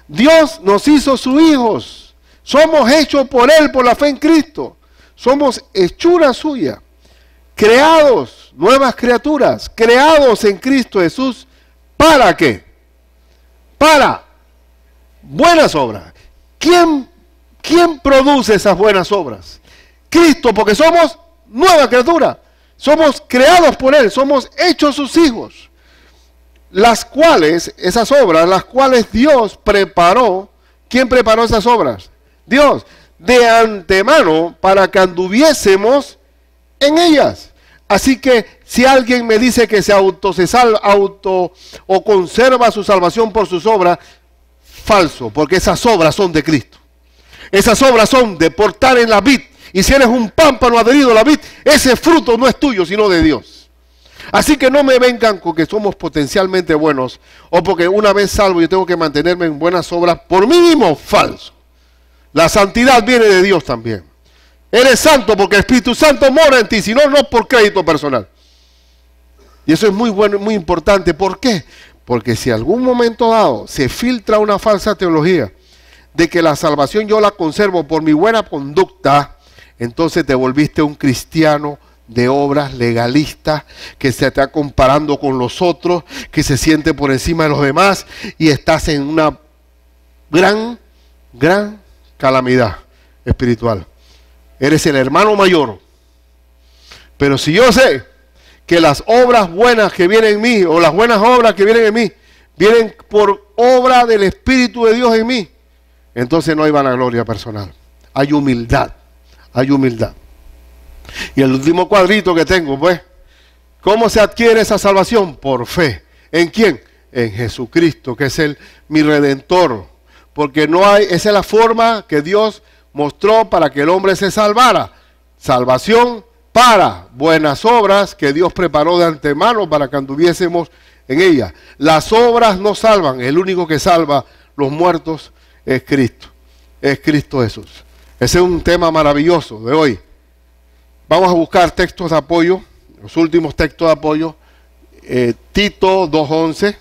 Dios nos hizo sus hijos. Somos hechos por Él, por la fe en Cristo. Somos hechura suya. Creados, nuevas criaturas, creados en Cristo Jesús. ¿Para qué? Para buenas obras. ¿Quién produce esas buenas obras? Cristo, porque somos nueva criatura. Somos creados por Él, somos hechos sus hijos. Las cuales, esas obras, las cuales Dios preparó. ¿Quién preparó esas obras? Dios, de antemano, para que anduviésemos en ellas. Así que si alguien me dice que se conserva su salvación por sus obras, falso, porque esas obras son de Cristo. Esas obras son de portar en la vid, Y si eres un pámpano adherido a la vid, ese fruto no es tuyo, sino de Dios. Así que no me vengan con que somos potencialmente buenos, o porque una vez salvo yo tengo que mantenerme en buenas obras, por mínimo falso. La santidad viene de Dios también. Eres santo porque el Espíritu Santo mora en ti, si no, no por crédito personal. Y eso es muy bueno y muy importante. ¿Por qué? Porque si algún momento dado se filtra una falsa teología de que la salvación yo la conservo por mi buena conducta, entonces te volviste un cristiano de obras legalistas, que se está comparando con los otros, que se siente por encima de los demás, y estás en una gran calamidad espiritual. Eres el hermano mayor. Pero si yo sé que las obras buenas que vienen en mí, o las buenas obras que vienen en mí, vienen por obra del Espíritu de Dios en mí, entonces no hay vanagloria personal. Hay humildad. Hay humildad. Y el último cuadrito que tengo, pues, ¿cómo se adquiere esa salvación? Por fe. ¿En quién? En Jesucristo, que es mi Redentor. Porque no hay, esa es la forma que Dios mostró para que el hombre se salvara. Salvación para buenas obras que Dios preparó de antemano para que anduviésemos en ellas. Las obras no salvan, el único que salva los muertos es Cristo. Es Cristo Jesús. Ese es un tema maravilloso de hoy. Vamos a buscar textos de apoyo, los últimos textos de apoyo. Tito 2:11.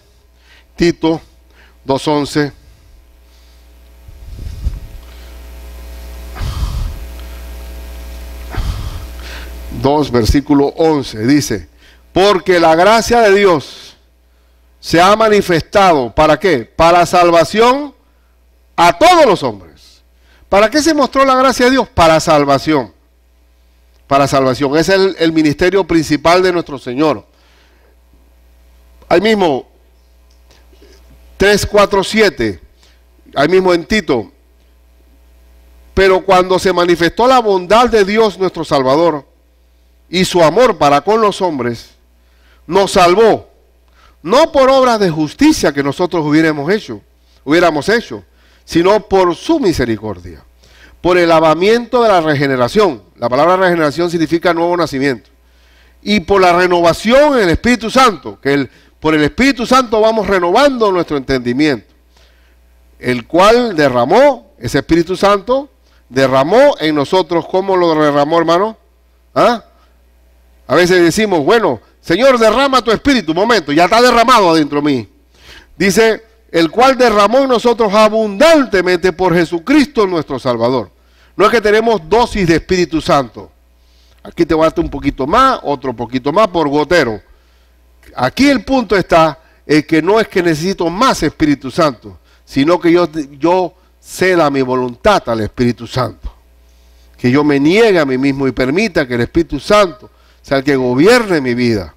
Tito 2:11. Versículo 11, dice: porque la gracia de Dios se ha manifestado, ¿para qué? Para salvación a todos los hombres. ¿Para qué se mostró la gracia de Dios? Para salvación. Para salvación. Ese es el ministerio principal de nuestro Señor. Ahí mismo, 3:4-7, ahí mismo en Tito. Pero cuando se manifestó la bondad de Dios nuestro Salvador y su amor para con los hombres, nos salvó, no por obras de justicia que nosotros hubiéramos hecho, sino por su misericordia, por el lavamiento de la regeneración. La palabra regeneración significa nuevo nacimiento. Y por la renovación en el Espíritu Santo, que por el Espíritu Santo vamos renovando nuestro entendimiento, el cual derramó, ese Espíritu Santo, derramó en nosotros. ¿Cómo lo derramó, hermano? ¿Ah? A veces decimos, bueno, Señor, derrama tu Espíritu. Un momento, ya está derramado adentro de mí. Dice, el cual derramó en nosotros abundantemente por Jesucristo nuestro Salvador. No es que tenemos dosis de Espíritu Santo. Aquí te voy a dar un poquito más, otro poquito más por gotero. Aquí el punto está en que no es que necesito más Espíritu Santo, sino que yo ceda mi voluntad al Espíritu Santo. Que yo me niegue a mí mismo y permita que el Espíritu Santo sea el que gobierne mi vida.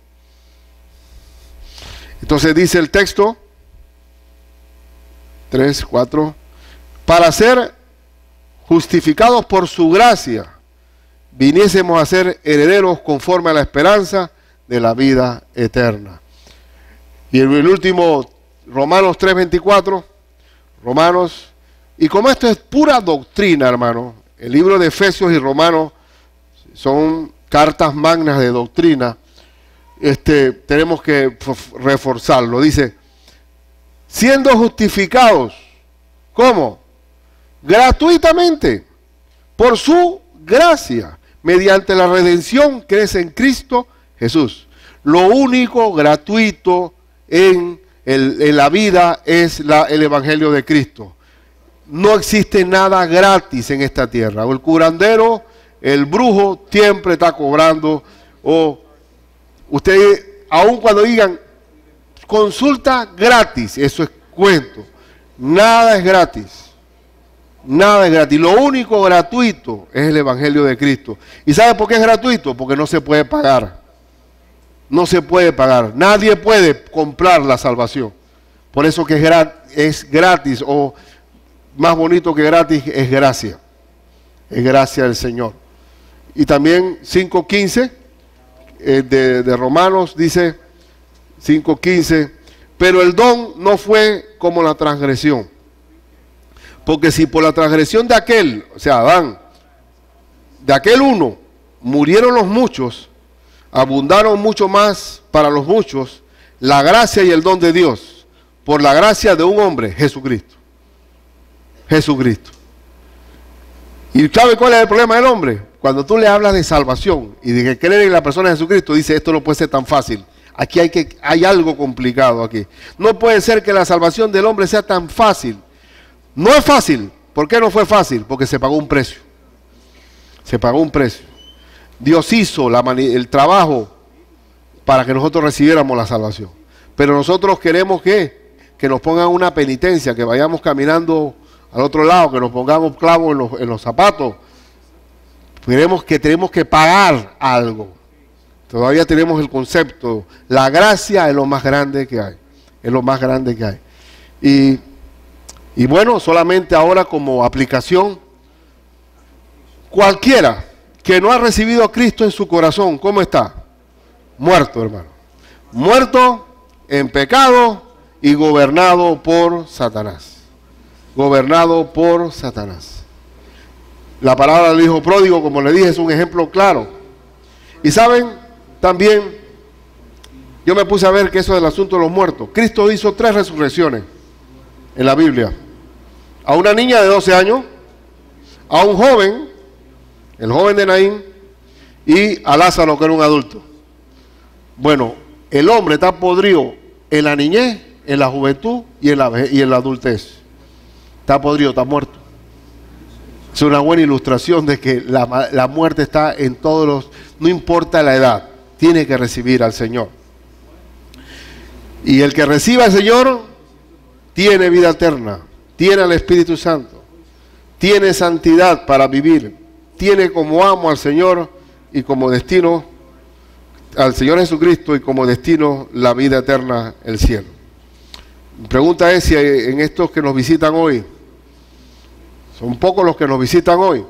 Entonces dice el texto 3:4, para ser justificados por su gracia, viniésemos a ser herederos conforme a la esperanza de la vida eterna. Y el último, Romanos 3:24, Romanos, y como esto es pura doctrina, hermano, el libro de Efesios y Romanos son cartas magnas de doctrina, tenemos que reforzarlo. Dice, siendo justificados, ¿cómo? Gratuitamente, por su gracia, mediante la redención que es en Cristo Jesús. Lo único gratuito en la vida es el Evangelio de Cristo. No existe nada gratis en esta tierra. O el curandero, el brujo siempre está cobrando, o ustedes, aun cuando digan consulta gratis, eso es cuento. Nada es gratis. Nada es gratis. Lo único gratuito es el Evangelio de Cristo. ¿Y sabe por qué es gratuito? Porque no se puede pagar. No se puede pagar. Nadie puede comprar la salvación. Por eso que es gratis, o más bonito que gratis, es gracia. Es gracia del Señor. Y también 5:15 de Romanos dice, 5:15, pero el don no fue como la transgresión. Porque si por la transgresión de aquel, o sea, Adán, de aquel uno murieron los muchos, abundaron mucho más para los muchos la gracia y el don de Dios, por la gracia de un hombre, Jesucristo. Jesucristo. ¿Y sabe cuál es el problema del hombre? Cuando tú le hablas de salvación y de que creer en la persona de Jesucristo, dice, esto no puede ser tan fácil. Aquí hay algo complicado aquí. No puede ser que la salvación del hombre sea tan fácil. No es fácil. ¿Por qué no fue fácil? Porque se pagó un precio. Se pagó un precio. Dios hizo el trabajo para que nosotros recibiéramos la salvación. Pero nosotros queremos que nos pongan una penitencia, que vayamos caminando al otro lado, que nos pongamos clavos en los zapatos. Tenemos que pagar algo. Todavía tenemos el concepto, la gracia es lo más grande que hay. Es lo más grande que hay. Y bueno, solamente ahora como aplicación, cualquiera que no ha recibido a Cristo en su corazón, ¿cómo está? Muerto, hermano. Muerto en pecado y gobernado por Satanás. Gobernado por Satanás. La palabra del hijo pródigo, como le dije, es un ejemplo claro. Y saben, también, yo me puse a ver que eso del asunto de los muertos. Cristo hizo 3 resurrecciones en la Biblia. A una niña de 12 años, a un joven, el joven de Naín, y a Lázaro, que era un adulto. Bueno, el hombre está podrido en la niñez, en la juventud y en la adultez. Está podrido, está muerto. Es una buena ilustración de que la muerte está en todos los... No importa la edad, tiene que recibir al Señor. Y el que reciba al Señor tiene vida eterna, tiene al Espíritu Santo, tiene santidad para vivir, tiene como amo al Señor y como destino al Señor Jesucristo y como destino la vida eterna, el cielo. Mi pregunta es si en estos que nos visitan hoy, son pocos los que nos visitan hoy,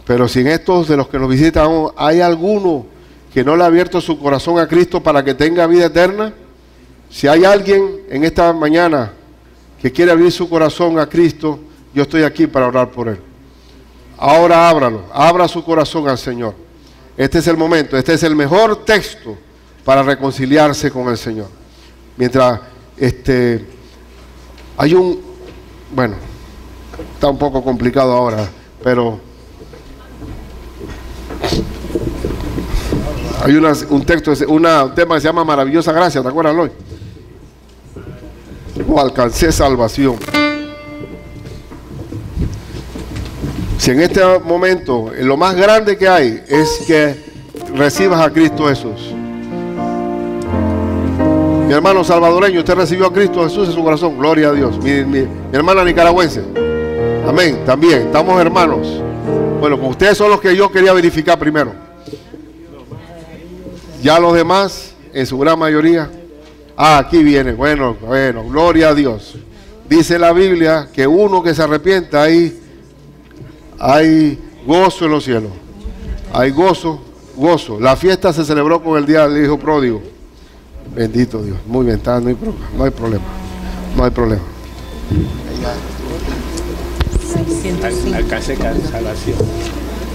pero si en estos de los que nos visitan hoy hay alguno que no le ha abierto su corazón a Cristo para que tenga vida eterna, si hay alguien en esta mañana que quiere abrir su corazón a Cristo, yo estoy aquí para orar por él. Ahora ábralo, abra su corazón al Señor. Este es el momento, este es el mejor texto para reconciliarse con el Señor. Mientras hay bueno, está un poco complicado ahora, pero hay un texto, un tema que se llama Maravillosa Gracia, ¿te acuerdas, Loy? O alcancé salvación. Si en este momento lo más grande que hay es que recibas a Cristo Jesús. Mi hermano salvadoreño, usted recibió a Cristo Jesús en su corazón, gloria a Dios. Mi hermana nicaragüense, amén, también, estamos hermanos. Bueno, pues ustedes son los que yo quería verificar primero. Ya los demás, en su gran mayoría, aquí viene, bueno, gloria a Dios. Dice la Biblia que uno que se arrepienta, hay gozo en los cielos. Hay gozo. La fiesta se celebró con el día del hijo pródigo. Bendito Dios. Muy bien, no hay problema. Alcancé salvación.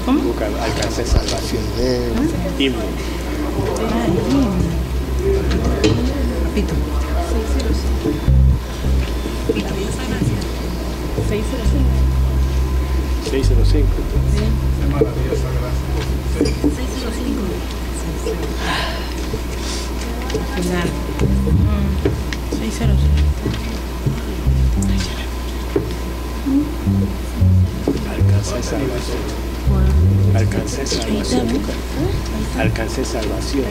¿Cómo? Alcancé salvación. Himno. Repito. 605. Final. 605. Alcancé salvación. Alcancé salvación. Alcancé salvación.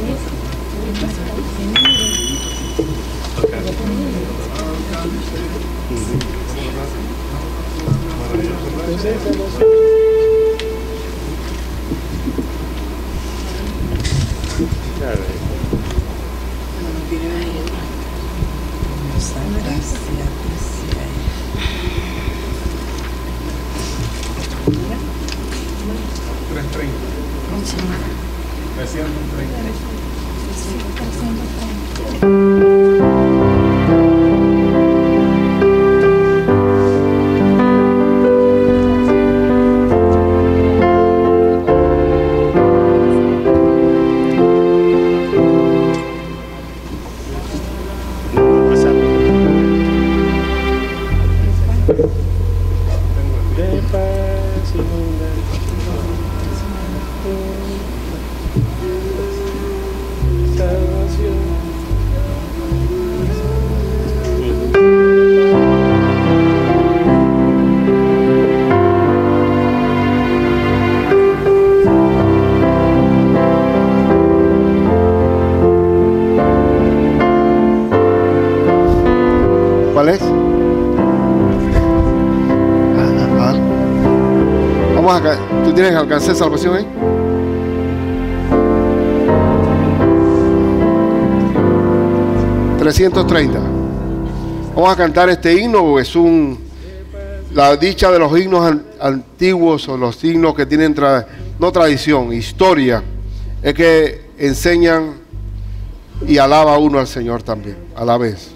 ¿Cuál es? Vamos acá. ¿Tú tienes alcance salvación ahí? $330. Vamos a cantar este himno, es la dicha de los himnos antiguos, o los himnos que tienen no tradición, historia, es que enseñan y alaba uno al Señor también, a la vez.